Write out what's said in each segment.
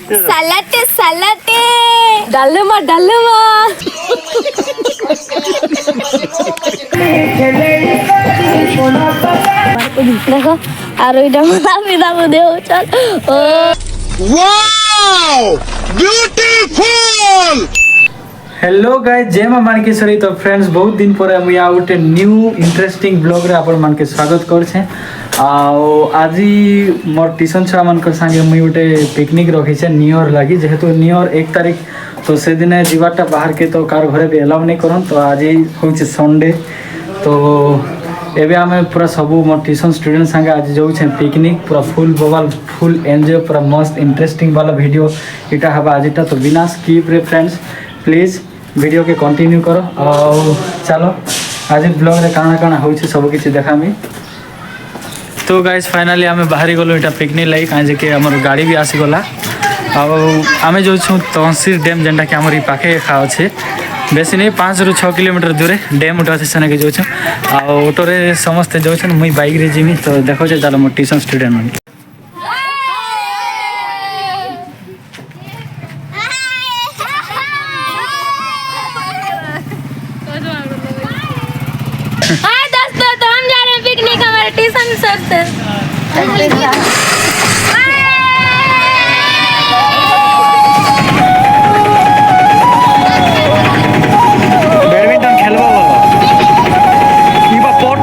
सलाटे सलाटे डालमा डालमा देखो आरो इटा मला पिदा को देओ चल oh wow beautiful. Hello guys जय मां मानकेश्वरी। तो फ्रेंड्स बहुत दिन पर मुझे आ गोटे न्यू इंटरेस्टिंग ब्लॉग रे आपण मान के स्वागत करछे। आज मोर ट्यूशन छुआ मान संगे मुझे गोटे पिकनिक रखी है न्यू ईयर लगी जेहेतु न्यू ईयर 1 तारीख तो से दिन जीवाटा बाहर के तो कार घरे भी एलाउ नहीं करन। तो आज हूँ संडे तो एबे आम पूरा सबू मोर ट्यूशन स्टूडेंट संगे आज जाऊँ पिकनिक पूरा फुल बवाल फुल एंजॉय पूरा मस्त इंटरेस्टिंग वाला वीडियो इटा हवा आजटा। तो बिना स्किप रे फ्रेंड्स प्लीज वीडियो के कंटिन्यू करो और चलो आज ब्लॉग रे काना काना हो सब किसी देखामी। तो गाइस फाइनली आम बाहरी गलु इटा पिकनिक लगी कहीं कि आम गाड़ी भी आसीगला आम जो तहसील डैम जेनटा कि आम पाखे एखा अच्छे बेसी नहीं 5 ରୁ 6 किलोमीटर दूर डैम उठा अच्छे सेना के जो ऑटोरे समस्ते जाऊँ मुई बाइक रे जीमी। तो देखो चलो मोर ट्यूशन स्टूडेंट मन हाय दोस्तों तो हम जा रहे हैं पिकनिक हमारे ट्यूशन सर से। बैडमिंटन खेलबो बोलो इबा पट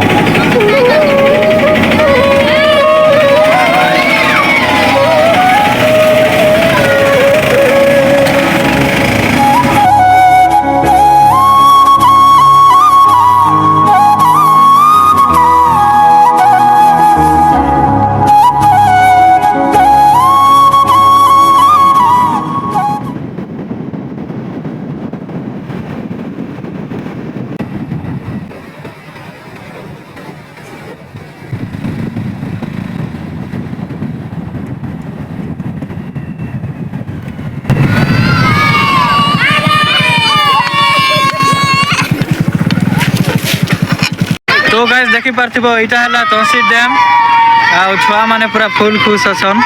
तो गाइस देखी पार्थिबो इटा हला तहसील डैम आ छुआ माने पूरा फुल खुश अछन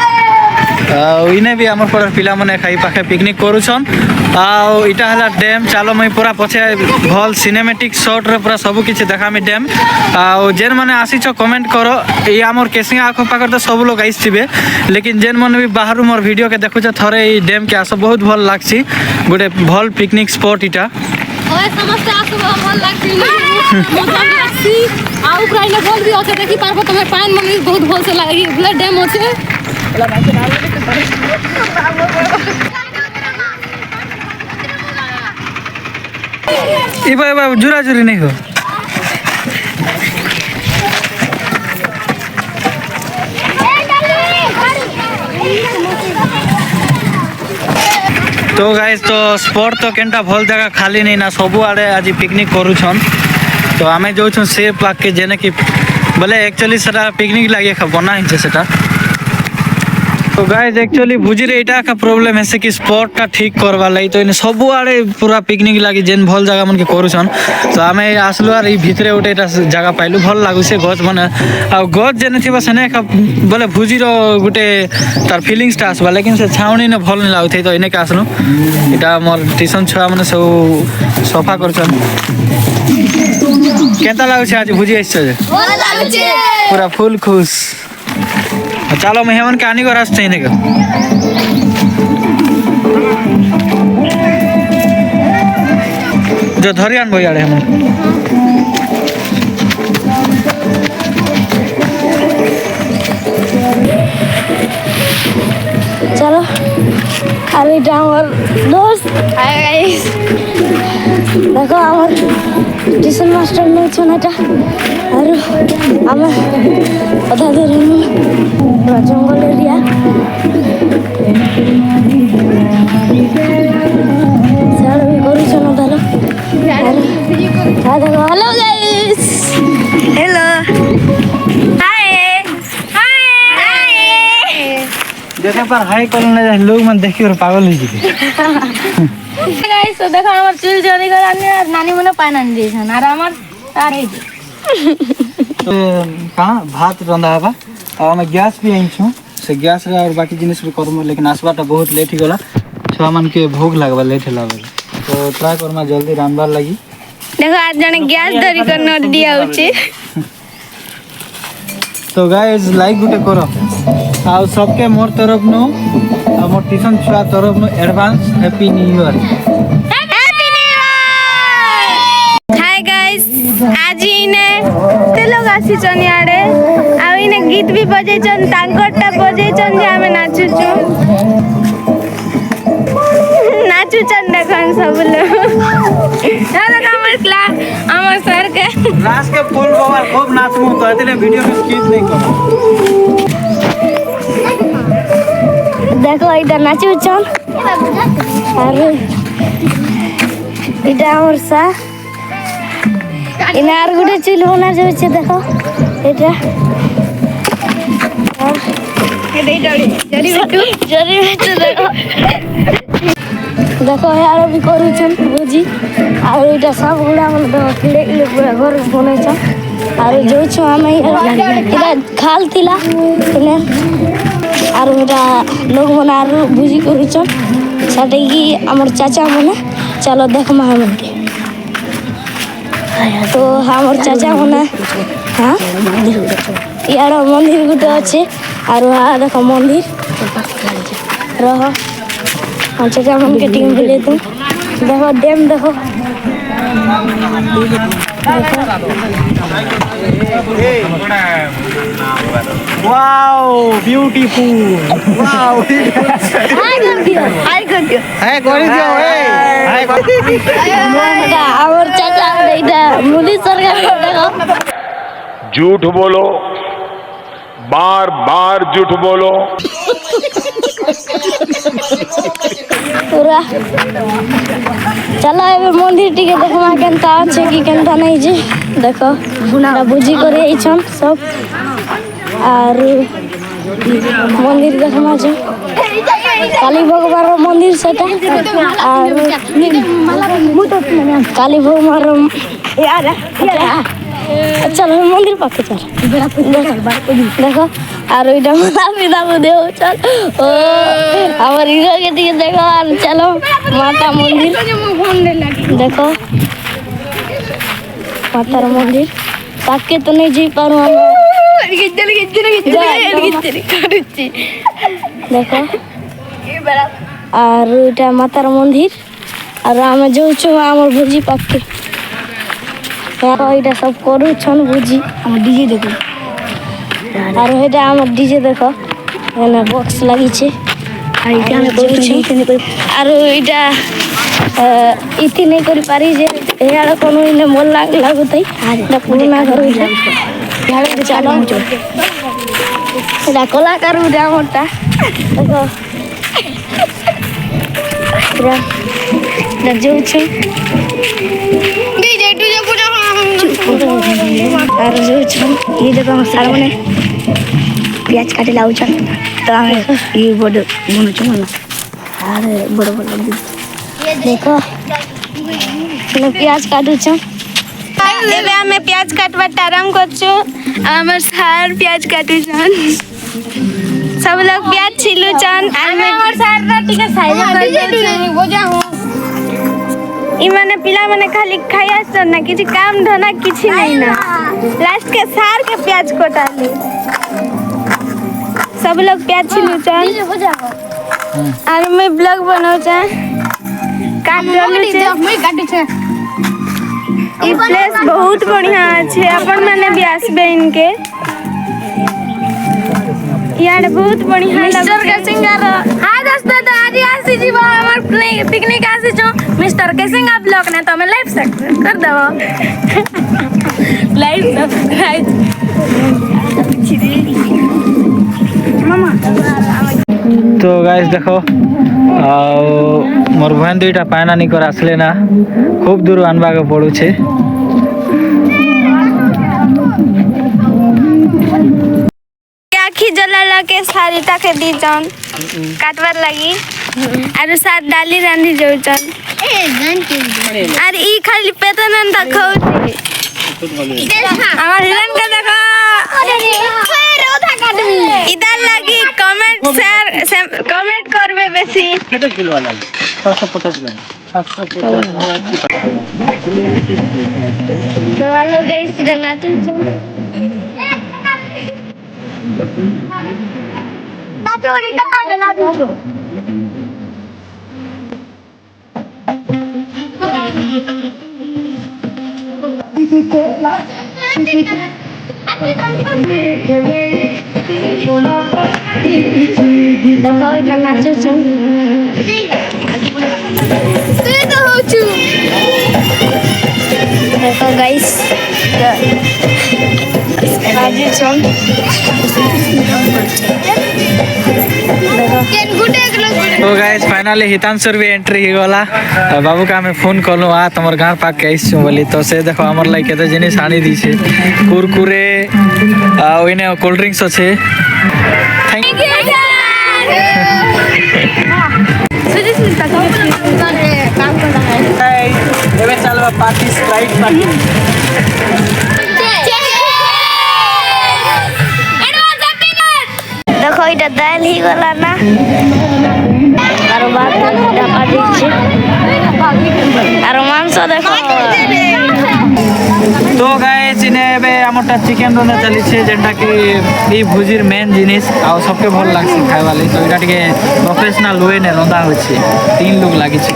इने भी हमर पड़र पिला माने खाई पाखे पिकनिक करूछन आ इटा हला डैम। चलो मैं पूरा पछे भल सिनेमैटिक शॉट रे पूरा सब किछि देखामी डैम आ जेन माने आसी छ कमेंट करो ई हमर केसिंग आखो पाकर तो सब लोग आइसिबे लेकिन जेन माने भी बाहरु मोर वीडियो के देखु छ थरे ई डैम के आस बहुत भल लागछि गोटे भल पिकनिक स्पॉट इटा ओए समस्त आसु भल लागछि मजा लागछि आ उक्राइना बोल भी होते देखि पारबो तमे पानी मन बहुत भल से लागि ब्लड डैम होछे इबा जुरा जुरी नहीं हो। तो गाइस तो स्पॉट तो केनटा भल जगह खाली नहीं ना सबु आड़े आज पिकनिक करूछन। तो आमे जो से पाक के जेने कि बोले एक्चुअली सेटा पिकनिक लगे बना है सेटा। तो गाइस एक्चुअली भुजी रे इटा का प्रॉब्लम है कि स्पॉट टा ठीक करवा लगी तो इन सबु आड़े पूरा पिकनिक लगी जेन भल जगह मन के करूछन। तो आमे आसलु आर ई भितरे उठे जगह पाइलु भल लागु से गछ माने आ गछ जेने थिबा सने का बोले भुजी रो गुटे तार फीलिंग्स टा आसबा लेकिन से छावनी ने भल नहीं लागुथै। तो इने के आसलु इटा मोर ट्यूशन छुआ माने सब सफा करछन केता लागु छे आज भुजी आइछ जे भल लागुछे पूरा फुल खुश। चलो मेहमान के आने को रास्ते ही नहीं जो धरियान बोई आड़े हम चलो अरे डाउन दोस्त हाय गाइस देखो আমার টিউশন মাস্টার নেই ছোনাটা আর আমার কথা ধরে পুরো জঙ্গল এরিয়া স্যার আমি করছি না ভালো দেখো hello guys hello hi high जगह पर हाई करने लोग मन देखी और पागल हो जिबे गाइस तो देखो हमर चुल जनी कराने और नानी मने पानी आन दिसन और हमर तारे तो कहाँ भात रंधा हवा और मैं गैस भी आई छूँ से गैस रे और बाकी जिनिस भी करम लेकिन आसबाटा बहुत लेट ही गला छुआ मन के भोग लागबा लेट होला बेले तो ट्राई करमा जल्दी रांधबार लगी देखो आज जने गैस धरी कर नोट दिया होचे तो गाइस लाइक गुटे करो आ सबके मोर तरफ नो आ मोर ट्यूशन छुआ तरफ नो advance happy new year happy new year. Hi guys आज इने ते लोग आसी छन याडे आ इने गीत भी बजे छन तांकोटा बजे छन जे हमें नाचु छु नाचु छन देखन सब लोग दादा हमर क्लास हमर सर के क्लास के फुल कवर खूब नाचमु तो एतले वीडियो में स्किप नहीं करो देखो इधर नाचु छन अरे इधर हमर सा इनार गुडे चुल होना जो छे देखो इधर जरी बेटू देखो देखो यार भी करू छन बुझी और इधर सब गुड़ा मन तो किड़े किड़े पूरा घर बने छन और जो छ हमें इधर खाल थिला इने और इधर लोग मना बुझी करू छन साथे की हमर चाचा मने चलो देख मा हम तो हमर चाचा मने हां यार मंदिर गुटे अच्छे और वहाँ देखो मंदिर रहो हम चाचा मन के टीम भी लेते देखो डैम देखो वाओ ब्यूटीफुल वाओ हाय कर दियो है कर दियो है और चाचा इधर मोदी सरकार को देखो झूठ बोलो बार बार झूठ बोलो पूरा चलो एबे मंदिर टिके देखमा केनता अच्छे की केनता नहीं जे देखो बुना बुझी करे छन सब और मंदिर देखमा जे काली भगवान मंदिर सेटा और काली भगवान यार चल मंदिर पाके चल देखो और इधर माता पिता को देव चल ओ हमारे हीरो के दिखे देखो और चलो माता मंदिर देखो माता मंदिर पाके तो नहीं जी पारो देखो और इधर माता मंदिर और आम जो छु आम भोजी पाके এটা সব করুছন বুঝি আমার ডিজে দেখো আর এটা আমার ডিজে দেখো এখানে বক্স লাগিছে আর এটা আমি করছি আর এটা ইতি নেই করি পারি যে এড়া কোনো ইনে মন লাগুতাই এটা পুরোনা ঘর এটা এড়া চালো এটা কলাকার উঠে আমারটা দেখো এটা যাচ্ছে ডিজে ডিজে পুরো আর যে ছন এই দেখো আমার সার মানে পেঁয়াজ কাটে লাউছন তো আমি এই বড় মনে হচ্ছে না আর বড় বড় দেখো না পেঁয়াজ কাটুছন এবে আমি পেঁয়াজ কাটবাটা আরাম করছো আমার সার পেঁয়াজ কাটুছন सब लोग प्याज छिलुछन আর আমার সারটা টিকে সাইজ করে দিয়েছি বোঝাও इ माने पिला माने खाली खाया सन ना किसी काम धना किसी नहीं ना लास्ट के सार के प्याज कोटाली सब लोग प्याज छिलु चन और मैं ब्लॉग बनाऊ छ काट रहलु छ मैं काटू छ इ प्लेस बहुत बढ़िया छै अपन माने भी आसबे इनके यार बहुत बढ़िया मिस्टर के सिंगर हाय दोस्तों तो आज आसी जीवा हमर पिकनिक आसी छ मिस्टर के सिंगर ब्लॉग ने तो मैं लाइव सब्सक्राइब कर दो लाइव सब्सक्राइब मामा तो गाइस देखो मोर बहन दुईटा पाना निकर आसले ना खूब दूर आनबा के पड़ू छे आखी जलाला के सारीटा के दी जान काटवार लगी और साथ डाली रांधी जाउचन और ई खाली पेतनन त खाउची আমার হিরণ কে দেখো इधर लगी कमेंट शेयर कमेंट करबे बेसी केटा किलो वाला 750 ग्राम 750 तो वालो गाइस बनाते हैं चोरी का बना दो देखो गाइस तो गाइस फाइनली हितांशुर भी एंट्री ही गला बाबू का हमें फोन कलु आ तमर गाँव पाक के आइसु बोली तो से देखो हमर लाइक केते जिनिस आनी दी छे कुरकुरे ओइने कोल्ड ड्रिंक्स আছে थैंक यू एबे चलबा पार्टी स्प्राइट पार्टी देखो এটা দাল হি গলা না আর ভাত ডাপা দিচ্ছে আর মাংস দেখো तो गाइस इने एबे हमरटा चिकन रोने चली छे जेंटा कि ई भुजिर मेन जिनिस आ सबके भल लागছে खाय वाली तो एटा टिके प्रोफेशनल वे ने रंदा होछि 3 लोग लागि छे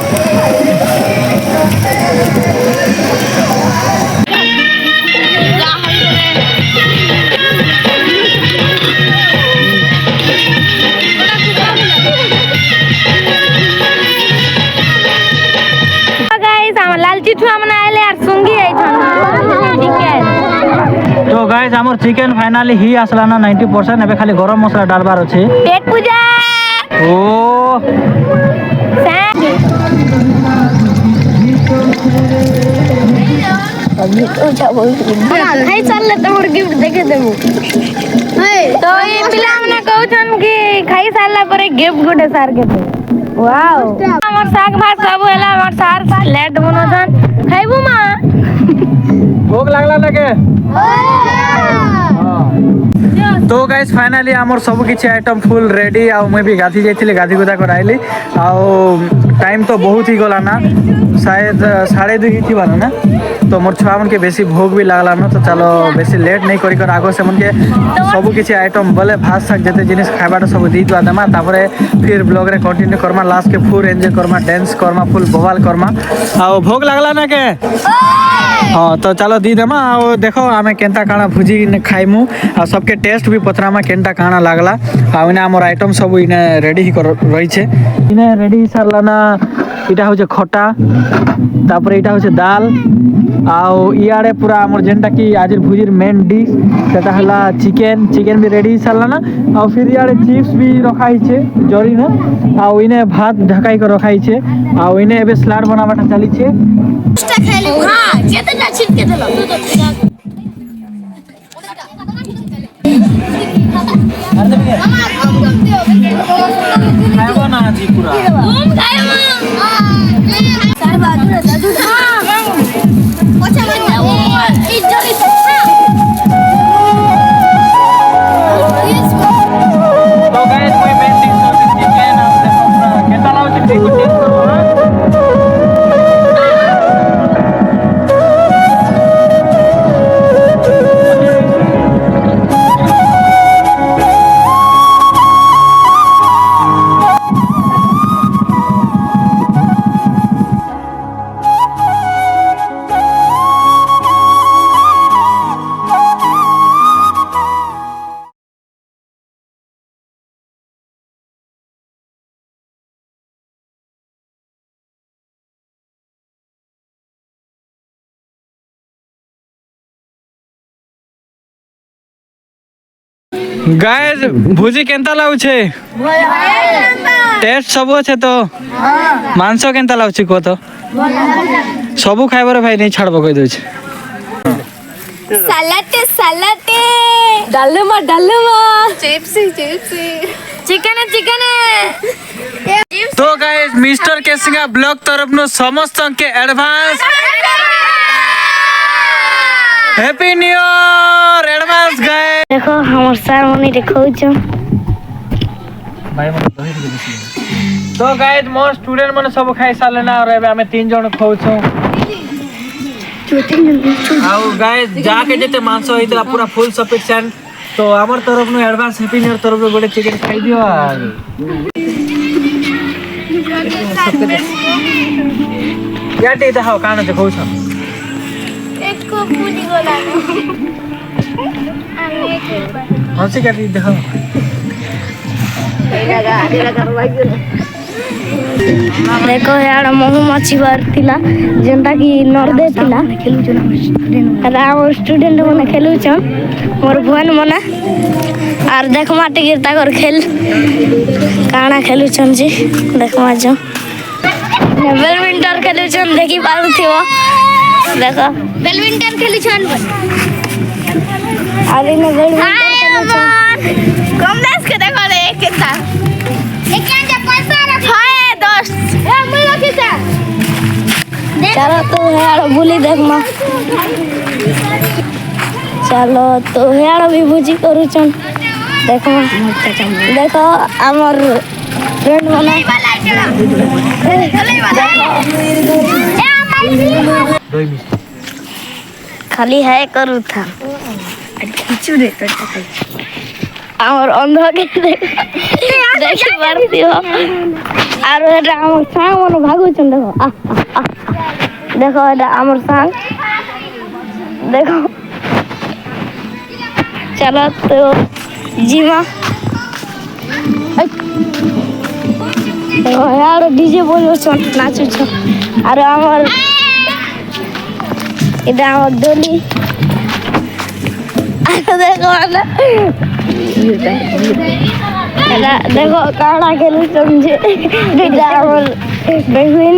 तो गाइस हमर चिकन फाइनली ही आसला ना 90% एबे खाली गरम मसला डालबार अछि पेट पूजा ओ अभी तो जाबो खाई सारले तोर गिफ्ट देखे देबो तो ये पिला हमने कहउछन कि खाई सारला परे गिफ्ट गुडे सार के दे वाओ हमर साग भात सब होला हमर सार लेट बनोछन खाइबो मा भूख लागला लगे तो गाइस फाइनली हमर सब किछि आइटम फुल रेडी आ मैं भी गाधी जाइथिले गाधी गुदा कराइली आ टाइम तो बहुत ही गला ना शायद 2:30 थी बाना ना तो मोर छुआ मन के बेसी भूख भी लागला ना तो चलो बेसी लेट नहीं करी कर आगो से मन के सब किछि आइटम बोले भात साग जते जिनिस खाइबाटा सब दी दुआ देमा तापरे फिर ब्लॉग रे कंटिन्यू करमा लास्ट के full enjoy Karma dance Karma full बवाल करमा आ भूख लागला ना के हाँ तो चलो दी देमा आ देखो आमे केनता काना भुजी खाइमु आ सबके टेस्ट भी पथरामा केनता काना लागला आ इने हमर आइटम सब इने रेडी ही कर रही छे इने रेडी सरला ना इटा होचे खटा तापर इटा होचे दाल आउ इयाडे पूरा हमर जेंटा की आज भुजिर मेन डिश सेटा हला चिकन भी रेडी सरला ना आ फिर इयाडे चिप्स भी रखाई छे जरी ना आ इने भात ढकाई कर रखाई छे आ इने एबे सलाड बनाबाटा चली छे हां जेते ना छिटके देलो खाइबो ना जी पूरा सर बाजू रे दादू ओछा मन इज्जत तो गाइस कोई मेन डिश हो चिकन आप देखो केता लाओ चिकन को टेस्ट करो गाइस भुजी केनता लाउछे टेस्ट सब আছে তো মাংস কেনতা লাউছি কো তো सबु खाइबर भाई नहीं छाड़बो कहि दोछ सलाटे डालमा चिप्सी चिकन तो गाइस मिस्टर केसिंगा ब्लॉग तरफ नो समस्त के advance happy new year advance guys देखो हमर सार मनी देखौछ भाई मन दही के बेसी तो गाइस मोर स्टूडेंट मन सब खाइ साले ना और हमें 3 जन खाउछौ आउ गाइस जाके जेते मांस होइतला पूरा फुल सफिशिएंट तो हमर तरफ नु एडवांस हैप्पी न्यू ईयर तरफ नु गोटे चिकन खाइ दियो याटे देखाओ कान देखौछ एक को पूरी गोला हंसी काटी देखाओ देखो यार महुमाछी बारतिला जेंटा कि नर्दे थिला राम स्टूडेंट मने खेलुछन मोर भुवन मने आर देखमा टिके ताकर खेल काना खेलुछन जी देखमा जो बैडमिंटन खेलुछन देखि पारुथिबो देखो बैडमिंटन खेलुछन आरे ने बैडमिंटन कम देश के देखो रे केता एकेंजा पैसा रख हाय दोस्त ए मुई रखी से चलो तो यार बुली देख मां चलो तो यार भी बुझी करूछन देखो देखो हमर फ्रेंड बना खाली है करू था खींचू रे तो और अंधा के देखि मारती हो और एटा हमर सांग मन भागु छन देखो देखो एटा हमर सांग देखो चलो तो जीवा देखो यार डीजे बोलो छन नाचु छ और हमर एटा हमर डोली देखो ना देखो काड़ा खेलू समझे डिजावर बेहुइन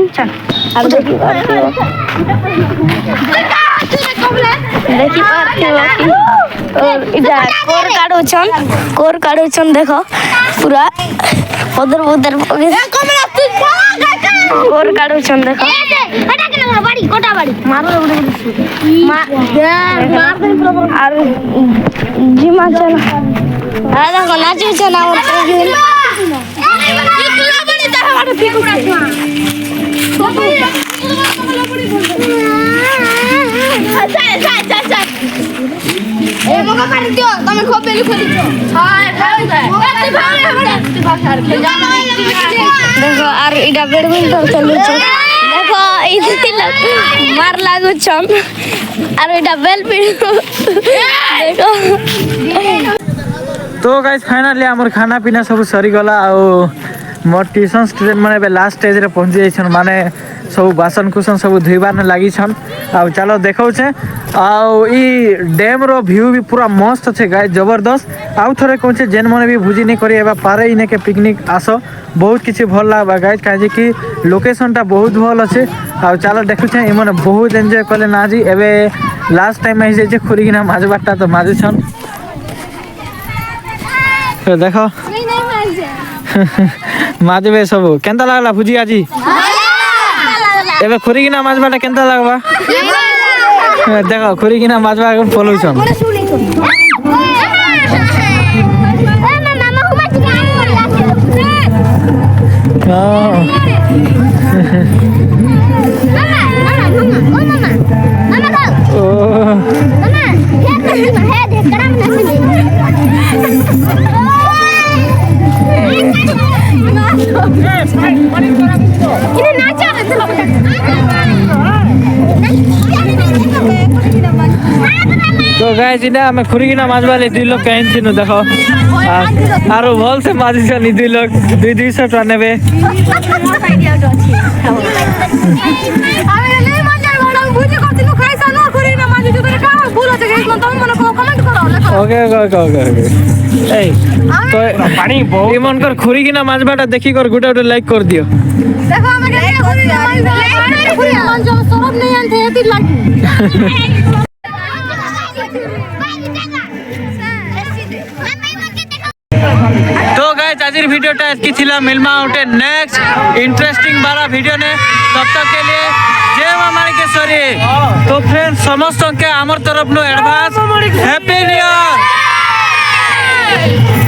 अब देखी पाती हो और इधर कोर काढ़ो छन देखो पूरा उधर उधर कोर काढ़ो छन देखो बाड़ी कोटा बाड़ी मारो मार और जिमा चल आधा को नाचू छ ना और बेहुइन इकला बड़ी त हमारे फेंकू अच्छा ए मगा पानी दियो तमे खोपेली खोली दियो हां देखो और इडा बैडमिंटन चलू छ देखो इति लोग मार लागु छन और इडा बेल पिडू देखो तो गाइस फाइनली हमर खाना पीना सब सरी गला आ मोर ट्यूशन स्टूडेंट माने बे लास्ट स्टेज रे पहुंच जाई छन माने सब बासन कुसन सब धुइबार ने लागी छन आ चलो देखौ छे आ ई डैम रो व्यू भी पूरा मस्त छे गाइस जबरदस्त आउ थरे कहू छे जेन माने भी भुजी नहीं करी एबा पारे इने के पिकनिक आसो बहुत किछि भल लागबा गाइस काजे कि लोकेशन ता बहुत भल अछि आ चलो देखु छे ई माने बहुत एन्जॉय करले ना जी एबे लास्ट टाइम में जे खुरीगिना माजबाटा तो माजु छन तो देखो माजबे सब केंता लागला भुजी आजी एबे खुरीगिना माजबाटा केंता लागबा देखो खुरीगिना माजबा फॉलो छन तो गाइस इना हमें खुरीगिना माजबाले दुई लोग कहन थिनु देखो आरो भल से माजी छन दुई लोग 200 टका नेबे ओके ओके ओके ओके ए तो पानी बहुत इमन कर खुरीगिना माजबाटा देखि कर गुटा गुटा लाइक कर दियो देखो हमें सरब नहीं आनते एती लागी तो गाइस आज वीडियोटा एतकी थिला मिलमा उठे नेक्स्ट इंटरेस्टिंग वाला वीडियो ने तब तक के लिए जय मां माणिकेश्वरी तो फ्रेंड्स समस्त के आमर तरफ नो एडवांस हैप्पी न्यू ईयर। है